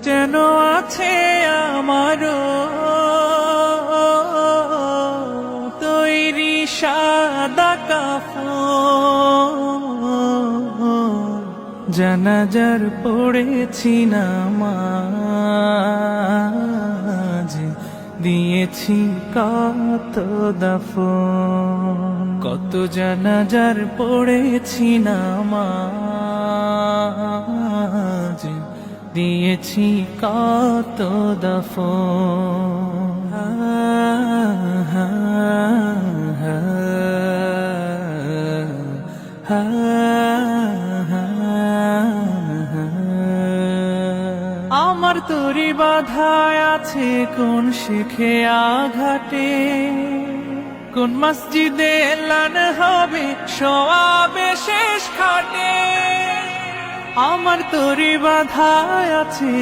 যেন আছে আমারও তৈরি সাদা কাফন, জানাজার পড়েছি নামাজ, দিয়েছি কত দাফন। কত জানাজার পড়েছি নামাজ, দিয়েছি কত দাফন। আমার তরি বাধায় আছে কোন শিখে আঘাটে, কোন মসজিদে এলান হবে সওয়াবে শেষ খাটে। আমার তরি বাধায় আছে